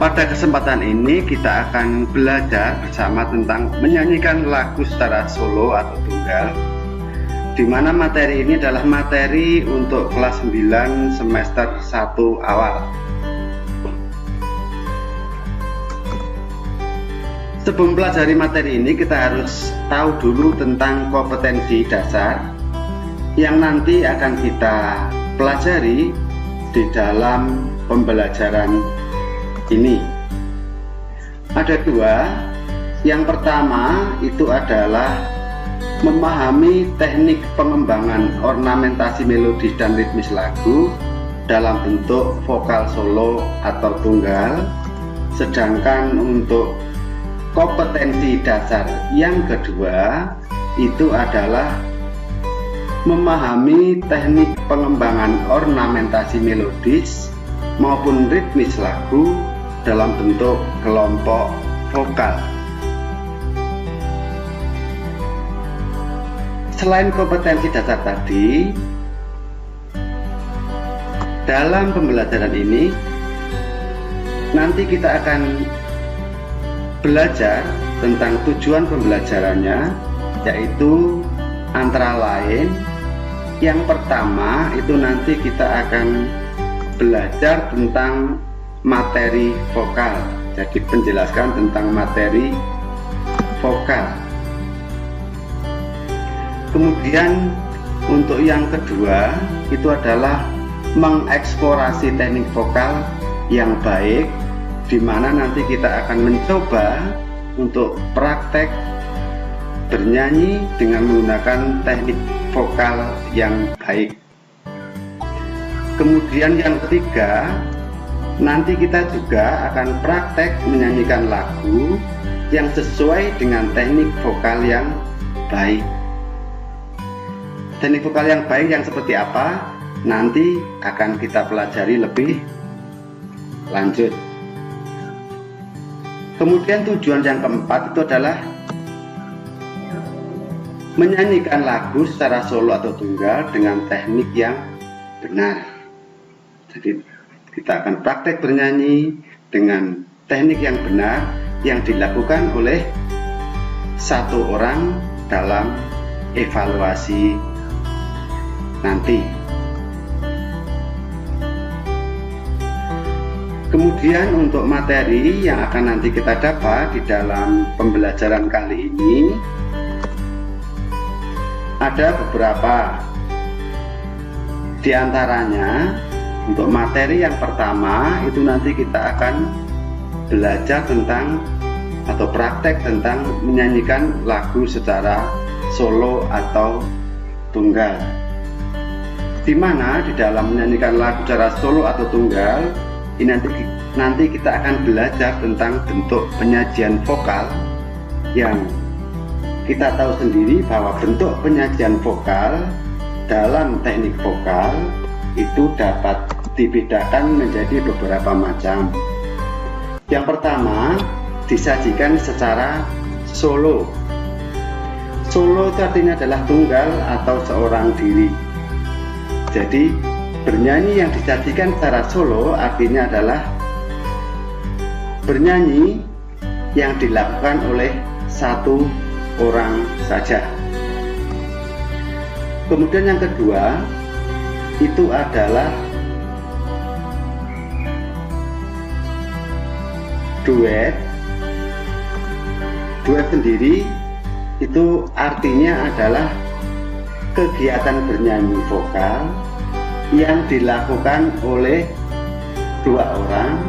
Pada kesempatan ini kita akan belajar bersama tentang menyanyikan lagu secara solo atau tunggal, di mana materi ini adalah materi untuk kelas 9 semester 1 awal. Sebelum pelajari materi ini, kita harus tahu dulu tentang kompetensi dasar yang nanti akan kita pelajari di dalam pembelajaran ini. Ada dua. Yang pertama itu adalah memahami teknik pengembangan ornamentasi melodi dan ritmis lagu dalam bentuk vokal solo atau tunggal. Sedangkan untuk kompetensi dasar yang kedua itu adalah memahami teknik pengembangan ornamentasi melodis maupun ritmis lagu dalam bentuk kelompok vokal. Selain kompetensi dasar tadi, dalam pembelajaran ini nanti kita akan belajar tentang tujuan pembelajarannya, yaitu antara lain yang pertama itu nanti kita akan belajar tentang materi vokal. Jadi penjelaskan tentang materi vokal. Kemudian untuk yang kedua itu adalah mengeksplorasi teknik vokal yang baik, di mana nanti kita akan mencoba untuk praktek bernyanyi dengan menggunakan teknik vokal yang baik. Kemudian yang ketiga, nanti kita juga akan praktek menyanyikan lagu yang sesuai dengan teknik vokal yang baik. Teknik vokal yang baik yang seperti apa? Nanti akan kita pelajari lebih lanjut. Kemudian tujuan yang keempat itu adalah menyanyikan lagu secara solo atau tunggal dengan teknik yang benar. Jadi kita akan praktek bernyanyi dengan teknik yang benar yang dilakukan oleh satu orang dalam evaluasi nanti. Kemudian untuk materi yang akan nanti kita dapat di dalam pembelajaran kali ini ada beberapa. Di antaranya untuk materi yang pertama itu nanti kita akan belajar tentang atau praktek tentang menyanyikan lagu secara solo atau tunggal, di mana di dalam menyanyikan lagu secara solo atau tunggal ini nanti kita akan belajar tentang bentuk penyajian vokal yang kita tahu sendiri bahwa bentuk penyajian vokal dalam teknik vokal itu dapat dibedakan menjadi beberapa macam. Yang pertama, disajikan secara solo. Solo itu artinya adalah tunggal atau seorang diri. Jadi bernyanyi yang disajikan secara solo artinya adalah bernyanyi yang dilakukan oleh satu orang saja. Kemudian yang kedua itu adalah duet. Duet sendiri itu artinya adalah kegiatan bernyanyi vokal yang dilakukan oleh dua orang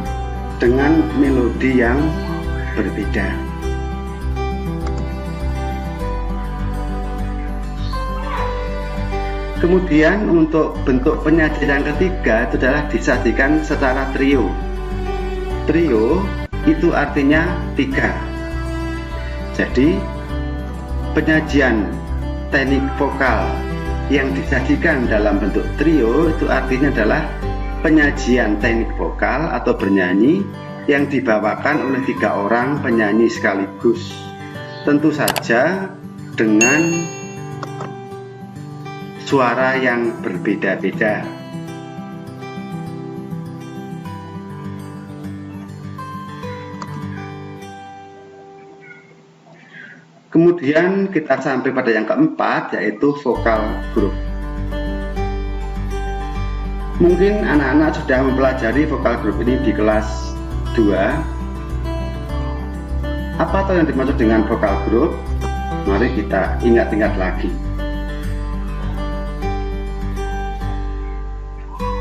dengan melodi yang berbeda. Kemudian untuk bentuk penyajian yang ketiga itu adalah disajikan secara trio. Trio itu artinya tiga. Jadi penyajian teknik vokal yang disajikan dalam bentuk trio itu artinya adalah penyajian teknik vokal atau bernyanyi yang dibawakan oleh tiga orang penyanyi sekaligus, tentu saja dengan suara yang berbeda-beda. Kemudian kita sampai pada yang keempat, yaitu vokal grup. Mungkin anak-anak sudah mempelajari vokal grup ini di kelas 2. Apa yang dimaksud dengan vokal grup? Mari kita ingat-ingat lagi.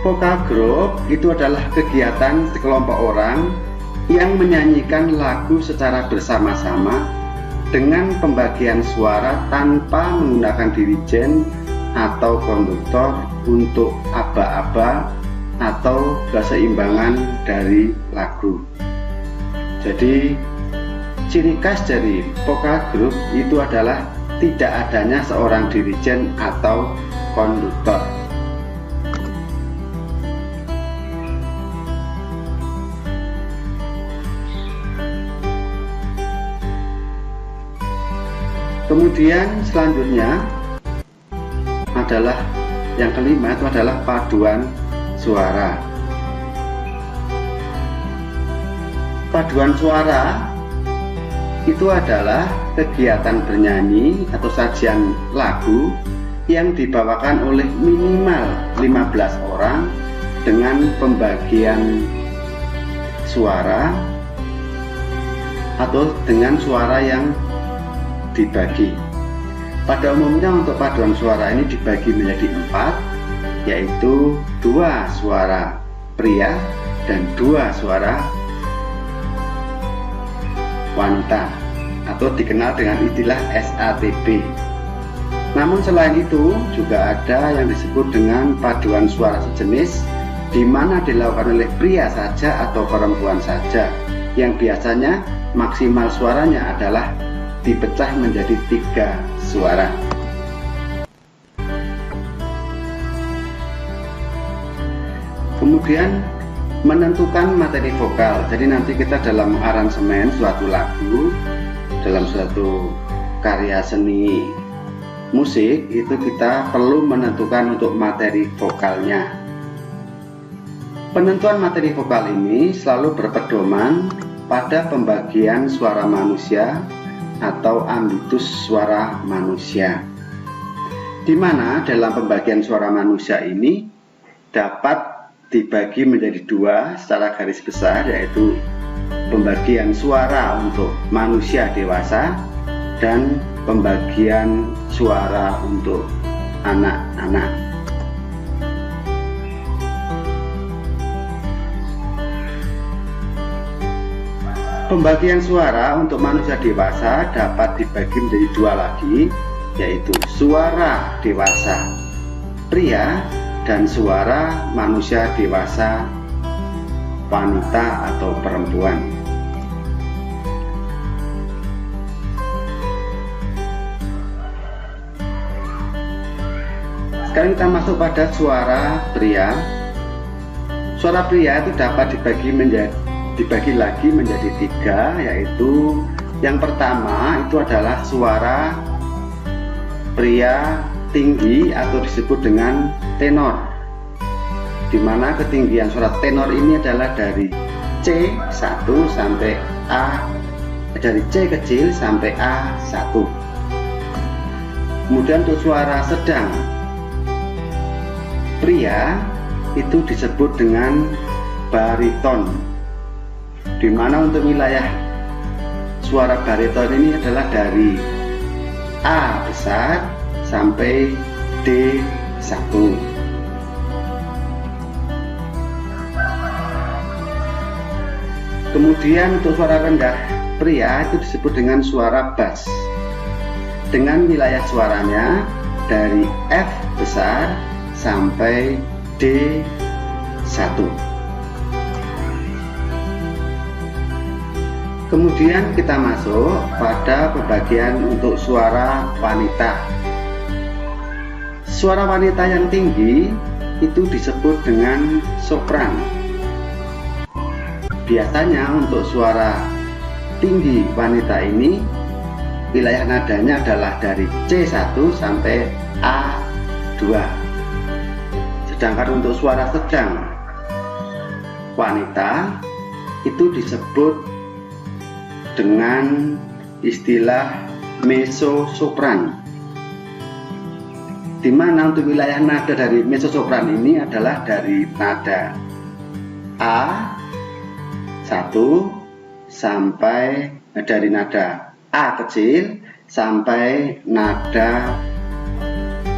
Vokal grup itu adalah kegiatan sekelompok orang yang menyanyikan lagu secara bersama-sama dengan pembagian suara tanpa menggunakan dirijen atau konduktor untuk aba-aba atau keseimbangan dari lagu. Jadi ciri khas dari vokal grup itu adalah tidak adanya seorang dirijen atau konduktor. Kemudian selanjutnya adalah yang kelima, itu adalah paduan suara. Paduan suara itu adalah kegiatan bernyanyi atau sajian lagu yang dibawakan oleh minimal 15 orang dengan pembagian suara atau dengan suara yang dibagi. Pada umumnya untuk paduan suara ini dibagi menjadi 4, yaitu 2 suara pria dan 2 suara wanita atau dikenal dengan istilah SATB. Namun selain itu juga ada yang disebut dengan paduan suara sejenis, di mana dilakukan oleh pria saja atau perempuan saja, yang biasanya maksimal suaranya adalah dipecah menjadi 3 suara. Kemudian menentukan materi vokal. Jadi nanti kita dalam aransemen suatu lagu, dalam suatu karya seni musik, itu kita perlu menentukan untuk materi vokalnya. Penentuan materi vokal ini selalu berpedoman pada pembagian suara manusia atau ambitus suara manusia, di mana dalam pembagian suara manusia ini dapat dibagi menjadi 2 secara garis besar, yaitu pembagian suara untuk manusia dewasa dan pembagian suara untuk anak-anak. Pembagian suara untuk manusia dewasa dapat dibagi menjadi 2 lagi, yaitu suara dewasa pria dan suara manusia dewasa wanita atau perempuan. Sekarang kita masuk pada suara pria. Suara pria itu dapat dibagi lagi menjadi 3, yaitu yang pertama itu adalah suara pria tinggi atau disebut dengan tenor, di mana ketinggian suara tenor ini adalah dari C1 sampai A, dari C kecil sampai A1. Kemudian untuk suara sedang pria itu disebut dengan bariton, di mana untuk wilayah suara bariton ini adalah dari A besar sampai D1. Kemudian untuk suara rendah pria itu disebut dengan suara bass, dengan wilayah suaranya dari F besar sampai D1. Kemudian kita masuk pada pembagian untuk suara wanita. Suara wanita yang tinggi itu disebut dengan sopran. Biasanya untuk suara tinggi wanita ini wilayah nadanya adalah dari C1 sampai A2. Sedangkan untuk suara sedang wanita itu disebut dengan istilah mezzo-sopran, di mana untuk wilayah nada dari mezzo-sopran ini adalah dari nada A1 sampai dari nada A kecil sampai nada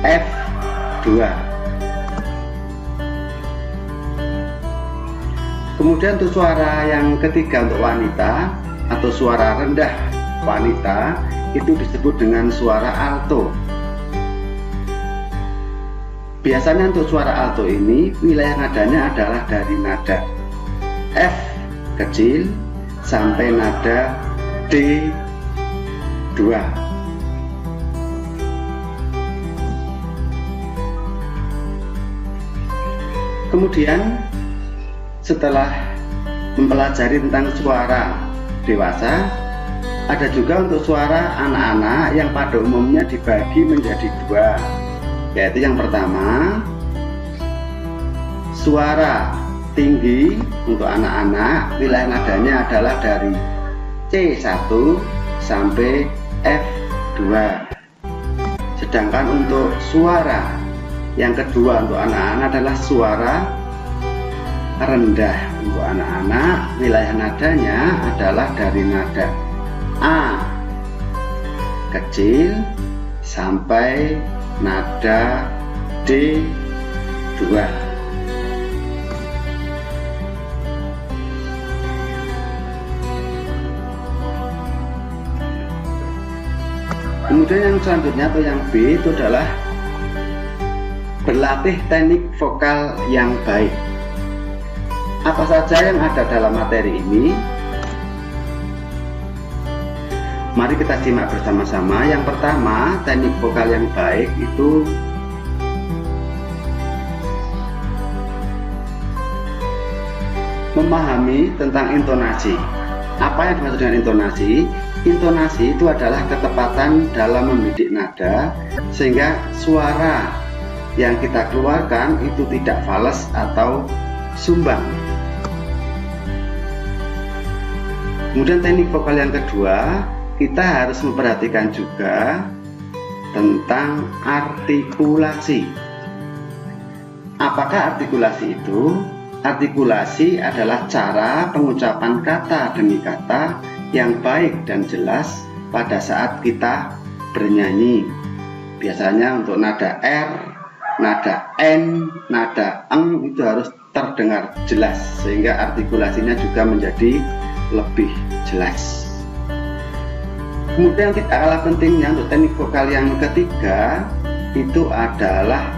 F2. Kemudian untuk suara yang ketiga untuk wanita atau suara rendah wanita itu disebut dengan suara alto. Biasanya untuk suara alto ini wilayah nadanya adalah dari nada F kecil sampai nada D2. Kemudian setelah mempelajari tentang suara dewasa, ada juga untuk suara anak-anak yang pada umumnya dibagi menjadi dua, yaitu yang pertama suara tinggi untuk anak-anak, wilayah nadanya adalah dari C1 sampai F2. Sedangkan untuk suara yang kedua untuk anak-anak adalah suara rendah untuk anak-anak, wilayah nadanya adalah dari nada A kecil sampai nada D2. Kemudian yang selanjutnya atau yang B itu adalah berlatih teknik vokal yang baik. Apa saja yang ada dalam materi ini? Mari kita simak bersama-sama. Yang pertama, teknik vokal yang baik itu memahami tentang intonasi. Apa yang dimaksud dengan intonasi? Intonasi itu adalah ketepatan dalam membidik nada sehingga suara yang kita keluarkan itu tidak fals atau sumbang. Kemudian teknik vokal yang kedua, kita harus memperhatikan juga tentang artikulasi. Apakah artikulasi itu? Artikulasi adalah cara pengucapan kata demi kata yang baik dan jelas pada saat kita bernyanyi. Biasanya untuk nada R, nada N, nada eng itu harus terdengar jelas sehingga artikulasinya juga menjadi lebih jelas. Kemudian tidak kalah pentingnya untuk teknik vokal yang ketiga itu adalah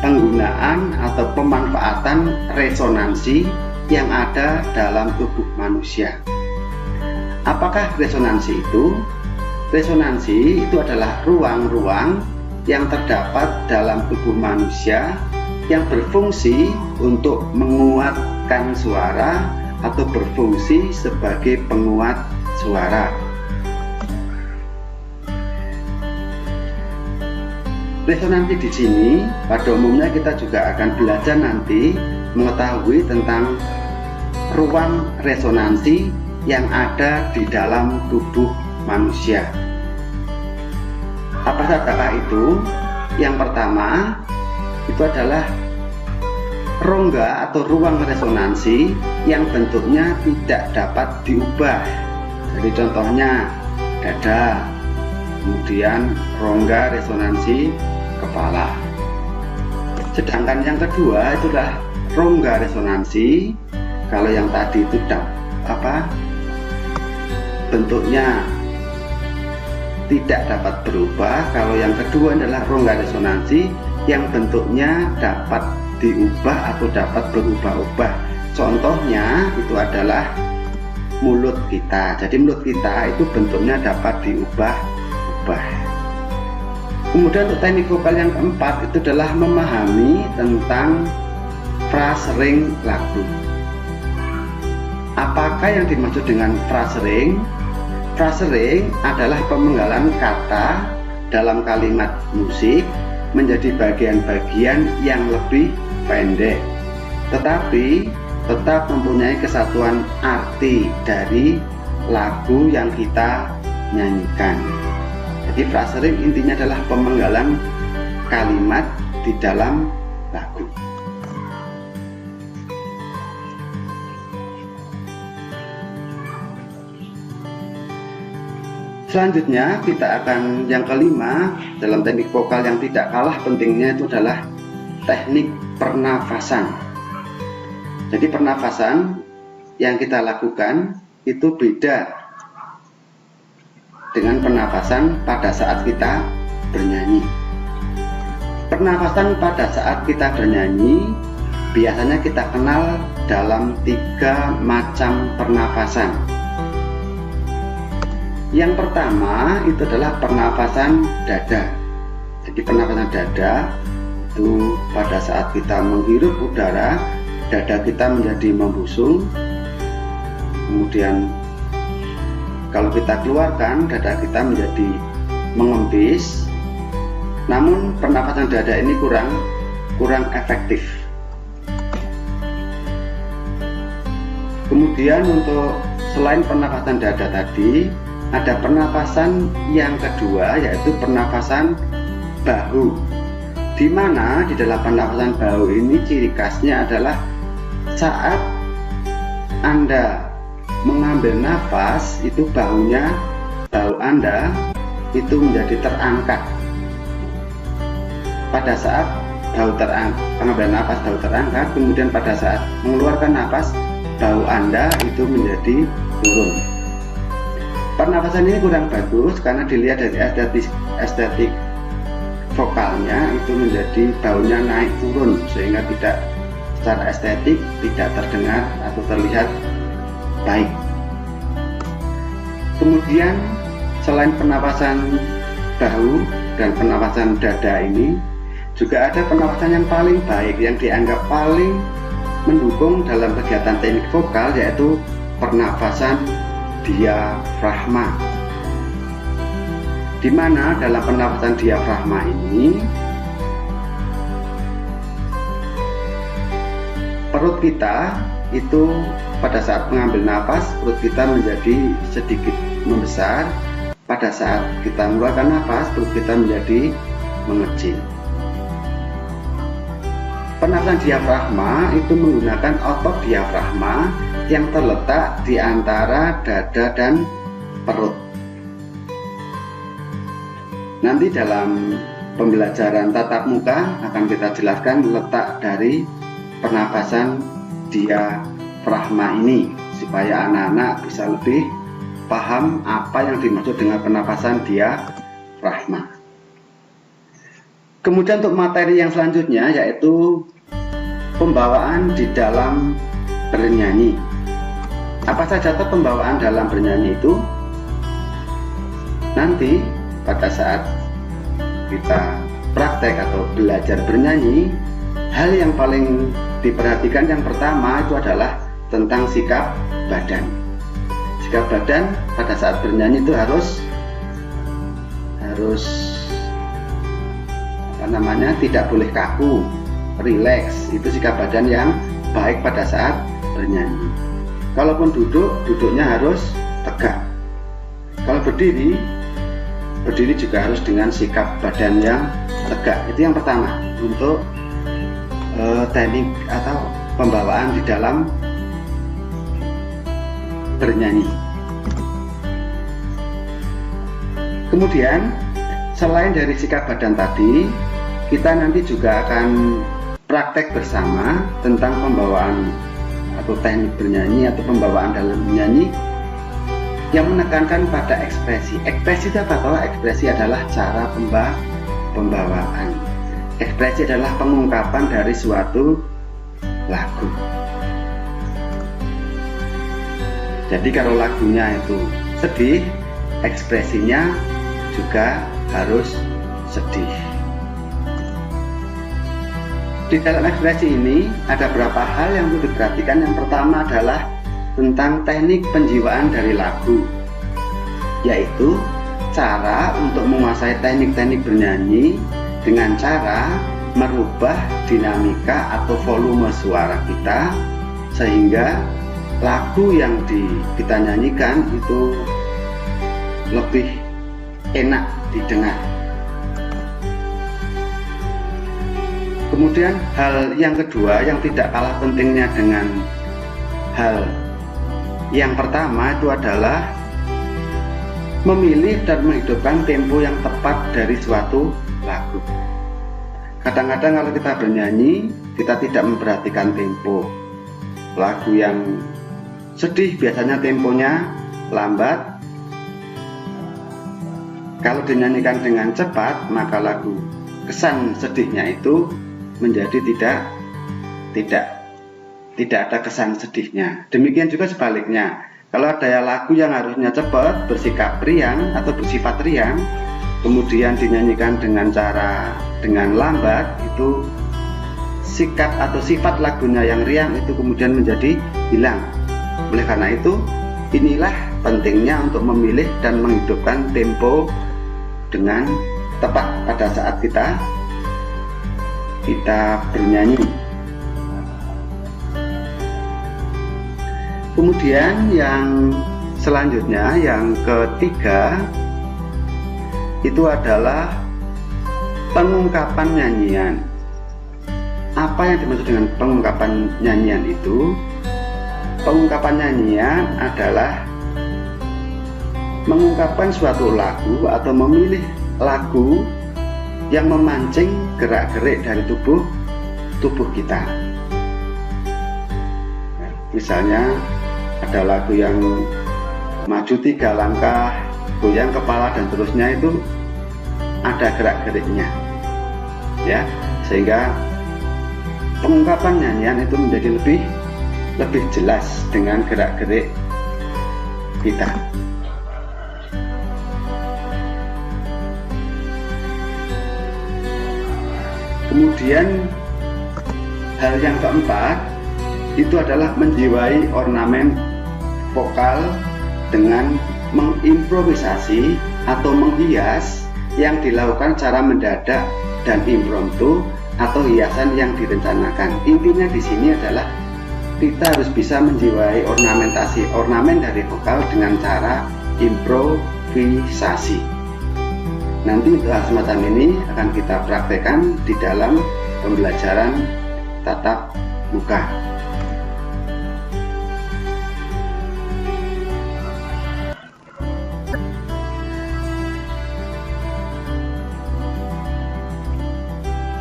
penggunaan atau pemanfaatan resonansi yang ada dalam tubuh manusia. Apakah resonansi itu? Resonansi itu adalah ruang-ruang yang terdapat dalam tubuh manusia yang berfungsi untuk menguatkan suara atau berfungsi sebagai penguat suara. Resonansi di sini pada umumnya kita juga akan belajar nanti mengetahui tentang ruang resonansi yang ada di dalam tubuh manusia. Apa saja itu? Yang pertama itu adalah rongga atau ruang resonansi yang bentuknya tidak dapat diubah. Jadi contohnya dada, kemudian rongga resonansi kepala. Sedangkan yang kedua itu adalah rongga resonansi. Kalau yang tadi itu bentuknya tidak dapat berubah. Kalau yang kedua adalah rongga resonansi yang bentuknya dapat diubah atau dapat berubah-ubah. Contohnya itu adalah mulut kita. Jadi mulut kita itu bentuknya dapat diubah-ubah. Kemudian untuk teknik vokal yang keempat itu adalah memahami tentang frasering lagu. Apakah yang dimaksud dengan frasering? Frasering adalah pemenggalan kata dalam kalimat musik menjadi bagian-bagian yang lebih pendek, tetapi tetap mempunyai kesatuan arti dari lagu yang kita nyanyikan. Jadi frasering intinya adalah pemenggalan kalimat di dalam lagu. Selanjutnya kita akan yang kelima dalam teknik vokal yang tidak kalah pentingnya itu adalah teknik pernafasan. Jadi pernafasan yang kita lakukan itu beda dengan pernafasan pada saat kita bernyanyi. Pernafasan pada saat kita bernyanyi biasanya kita kenal dalam 3 macam pernafasan. Yang pertama itu adalah pernafasan dada. Jadi pernafasan dada itu pada saat kita menghirup udara, dada kita menjadi membusung. Kemudian kalau kita keluarkan, dada kita menjadi mengempis. Namun pernafasan dada ini kurang efektif. Kemudian untuk selain pernafasan dada tadi, ada pernafasan yang kedua, yaitu pernafasan bahu, di mana di dalam pernafasan bahu ini ciri khasnya adalah saat Anda mengambil nafas itu bahu Anda itu menjadi terangkat. Pada saat pengambilan nafas bahu terangkat, kemudian pada saat mengeluarkan nafas bahu Anda itu menjadi turun. Pernafasan ini kurang bagus karena dilihat dari estetik vokalnya itu menjadi baunya naik turun, sehingga tidak secara estetik tidak terdengar atau terlihat baik. Kemudian selain pernafasan bahu dan pernafasan dada ini, juga ada pernafasan yang paling baik yang dianggap paling mendukung dalam kegiatan teknik vokal, yaitu pernafasan diafragma. Di mana dalam pernafasan diafragma ini perut kita itu pada saat mengambil nafas perut kita menjadi sedikit membesar, pada saat kita mengeluarkan nafas perut kita menjadi mengecil. Pernafasan diafragma itu menggunakan otot diafragma yang terletak di antara dada dan perut. Nanti dalam pembelajaran tatap muka akan kita jelaskan letak dari pernafasan diafragma ini, supaya anak-anak bisa lebih paham apa yang dimaksud dengan pernafasan diafragma. Kemudian untuk materi yang selanjutnya yaitu pembawaan di dalam bernyanyi. Apa saja pembawaan dalam bernyanyi itu? Nanti pada saat kita praktek atau belajar bernyanyi, hal yang paling diperhatikan yang pertama itu adalah tentang sikap badan. Sikap badan pada saat bernyanyi itu harus tidak boleh kaku, rileks. Itu sikap badan yang baik pada saat bernyanyi. Kalaupun duduknya harus tegak. Kalau berdiri juga harus dengan sikap badan yang tegak. Itu yang pertama untuk teknik atau pembawaan di dalam bernyanyi. Kemudian selain dari sikap badan tadi, kita nanti juga akan praktek bersama tentang pembawaan atau teknik bernyanyi atau pembawaan dalam bernyanyi yang menekankan pada ekspresi. Ekspresi itu apa? Kalau ekspresi adalah cara pembawaan. Ekspresi adalah pengungkapan dari suatu lagu. Jadi kalau lagunya itu sedih, ekspresinya juga harus sedih. Di dalam ekspresi ini ada beberapa hal yang perlu diperhatikan. Yang pertama adalah tentang teknik penjiwaan dari lagu, yaitu cara untuk menguasai teknik-teknik bernyanyi dengan cara merubah dinamika atau volume suara kita, sehingga lagu yang kita nyanyikan itu lebih enak didengar. Kemudian hal yang kedua yang tidak kalah pentingnya dengan hal yang pertama itu adalah memilih dan menghidupkan tempo yang tepat dari suatu lagu. Kadang-kadang kalau kita bernyanyi, kita tidak memperhatikan tempo. Lagu yang sedih biasanya temponya lambat. Kalau dinyanyikan dengan cepat, maka lagu kesan sedihnya itu menjadi tidak ada kesan sedihnya. Demikian juga sebaliknya. Kalau ada lagu yang harusnya cepat, bersikap riang atau bersifat riang, kemudian dinyanyikan dengan lambat, itu sikap atau sifat lagunya yang riang itu kemudian menjadi hilang. Oleh karena itu, inilah pentingnya untuk memilih dan menghidupkan tempo dengan tepat pada saat kita bernyanyi. Kemudian yang selanjutnya, yang ketiga, itu adalah pengungkapan nyanyian. Apa yang dimaksud dengan pengungkapan nyanyian itu? Pengungkapan nyanyian adalah mengungkapkan suatu lagu atau memilih lagu yang memancing gerak-gerik dari tubuh kita. Misalnya ada lagu yang maju 3 langkah, goyang kepala dan seterusnya, itu ada gerak-geriknya, ya, sehingga pengungkapan nyanyian itu menjadi lebih jelas dengan gerak-gerik kita. Kemudian hal yang keempat itu adalah menjiwai ornamen vokal dengan mengimprovisasi atau menghias yang dilakukan secara mendadak dan impromptu atau hiasan yang direncanakan. Intinya di sini adalah kita harus bisa menjiwai ornamen dari vokal dengan cara improvisasi. Nanti hal semacam ini akan kita praktekkan di dalam pembelajaran tatap muka.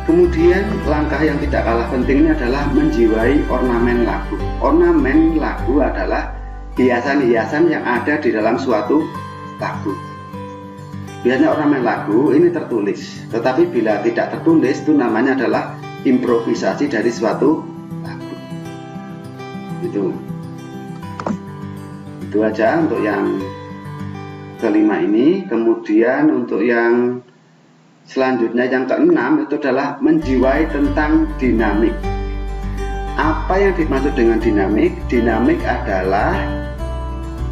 Kemudian langkah yang tidak kalah pentingnya adalah menjiwai ornamen lagu. Ornamen lagu adalah hiasan-hiasan yang ada di dalam suatu lagu. Biasanya ornamen lagu ini tertulis, tetapi bila tidak tertulis itu namanya adalah improvisasi dari suatu lagu. Itu aja untuk yang kelima ini. Kemudian untuk yang selanjutnya, yang keenam, itu adalah menjiwai tentang dinamik. Apa yang dimaksud dengan dinamik? Dinamik adalah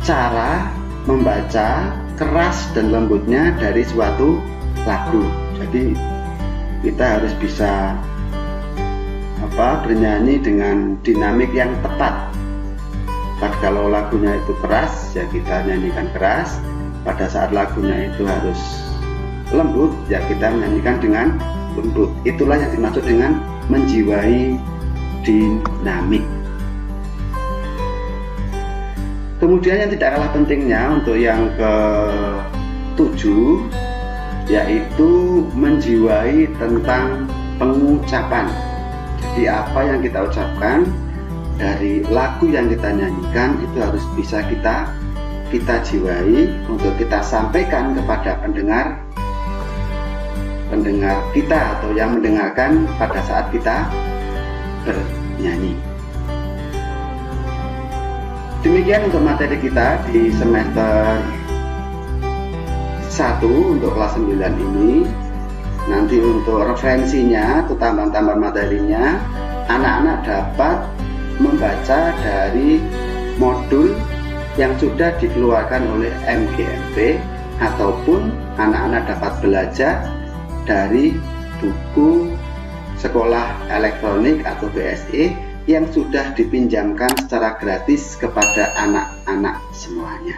cara membaca keras dan lembutnya dari suatu lagu. Jadi kita harus bisa bernyanyi dengan dinamik yang tepat. Kalau lagunya itu keras, ya kita nyanyikan keras. Pada saat lagunya itu harus lembut, ya kita menyanyikan dengan lembut. Itulah yang dimaksud dengan menjiwai dinamik. Kemudian yang tidak kalah pentingnya untuk yang ke-7, yaitu menjiwai tentang pengucapan. Jadi apa yang kita ucapkan dari lagu yang kita nyanyikan itu harus bisa kita jiwai untuk kita sampaikan kepada pendengar kita atau yang mendengarkan pada saat kita bernyanyi. Demikian untuk materi kita di semester 1 untuk kelas 9 ini. Nanti untuk referensinya atau tambahan-tambahan materinya, anak-anak dapat membaca dari modul yang sudah dikeluarkan oleh MGMP, ataupun anak-anak dapat belajar dari buku sekolah elektronik atau BSE yang sudah dipinjamkan secara gratis kepada anak-anak semuanya.